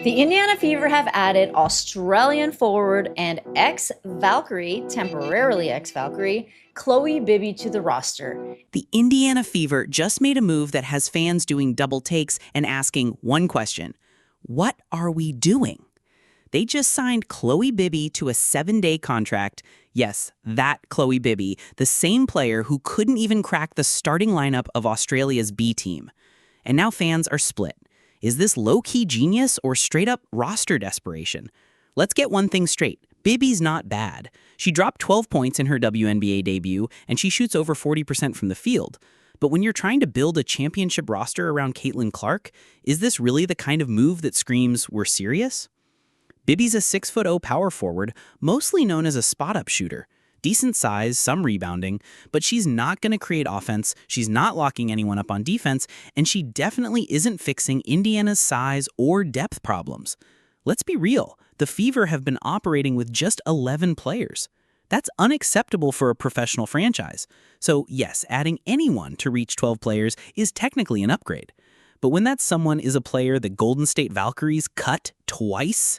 The Indiana Fever have added Australian forward and ex-Valkyrie, temporarily ex-Valkyrie, Chloe Bibby to the roster. The Indiana Fever just made a move that has fans doing double takes and asking one question: what are we doing? They just signed Chloe Bibby to a 7-day contract. Yes, that Chloe Bibby, the same player who couldn't even crack the starting lineup of Australia's B team. And now fans are split. Is this low-key genius or straight-up roster desperation? Let's get one thing straight. Bibby's not bad. She dropped 12 points in her WNBA debut, and she shoots over 40% from the field. But when you're trying to build a championship roster around Caitlin Clark, is this really the kind of move that screams we're serious? Bibby's a 6'0" power forward, mostly known as a spot-up shooter. Decent size, some rebounding, but she's not going to create offense, she's not locking anyone up on defense, and she definitely isn't fixing Indiana's size or depth problems. Let's be real, the Fever have been operating with just 11 players. That's unacceptable for a professional franchise. So yes, adding anyone to reach 12 players is technically an upgrade. But when that someone is a player the Golden State Valkyries cut twice,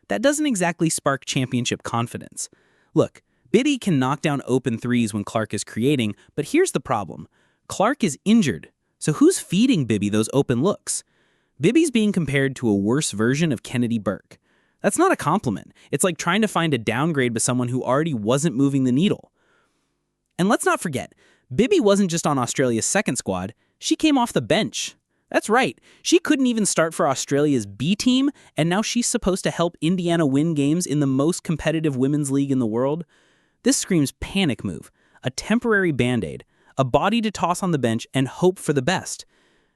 that doesn't exactly spark championship confidence. Look, Bibby can knock down open threes when Clark is creating, but here's the problem. Clark is injured, so who's feeding Bibby those open looks? Bibby's being compared to a worse version of Kennedy Burke. That's not a compliment. It's like trying to find a downgrade by someone who already wasn't moving the needle. And let's not forget, Bibby wasn't just on Australia's second squad, she came off the bench. That's right, she couldn't even start for Australia's B team, and now she's supposed to help Indiana win games in the most competitive women's league in the world. This screams panic move, a temporary band-aid, a body to toss on the bench and hope for the best.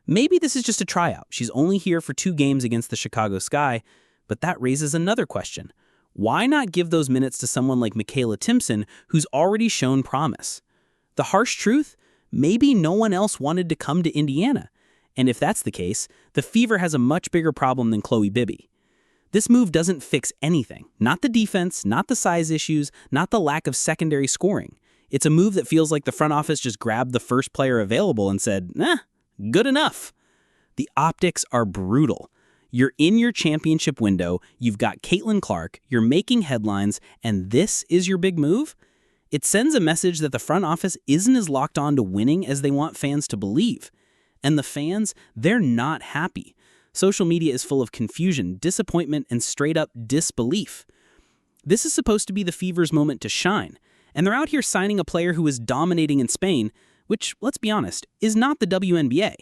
Maybe this is just a tryout. She's only here for 2 games against the Chicago Sky, but that raises another question. Why not give those minutes to someone like Michaela Timpson, who's already shown promise? The harsh truth? Maybe no one else wanted to come to Indiana. And if that's the case, the Fever has a much bigger problem than Chloe Bibby. This move doesn't fix anything. Not the defense, not the size issues, not the lack of secondary scoring. It's a move that feels like the front office just grabbed the first player available and said, good enough. The optics are brutal. You're in your championship window, you've got Caitlin Clark, you're making headlines, and this is your big move? It sends a message that the front office isn't as locked on to winning as they want fans to believe. And the fans, they're not happy. Social media is full of confusion, disappointment, and straight-up disbelief. This is supposed to be the Fever's moment to shine, and they're out here signing a player who is dominating in Spain, which, let's be honest, is not the WNBA.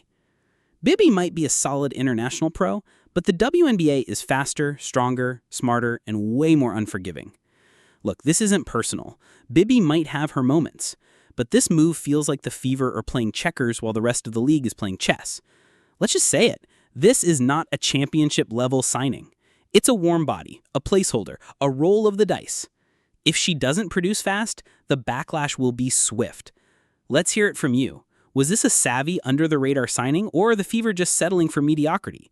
Bibby might be a solid international pro, but the WNBA is faster, stronger, smarter, and way more unforgiving. Look, this isn't personal. Bibby might have her moments, but this move feels like the Fever are playing checkers while the rest of the league is playing chess. Let's just say it. This is not a championship-level signing. It's a warm body, a placeholder, a roll of the dice. If she doesn't produce fast, the backlash will be swift. Let's hear it from you. Was this a savvy, under-the-radar signing, or are the Fever just settling for mediocrity?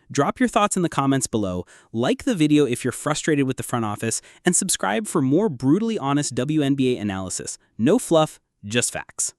Drop your thoughts in the comments below, like the video if you're frustrated with the front office, and subscribe for more brutally honest WNBA analysis. No fluff, just facts.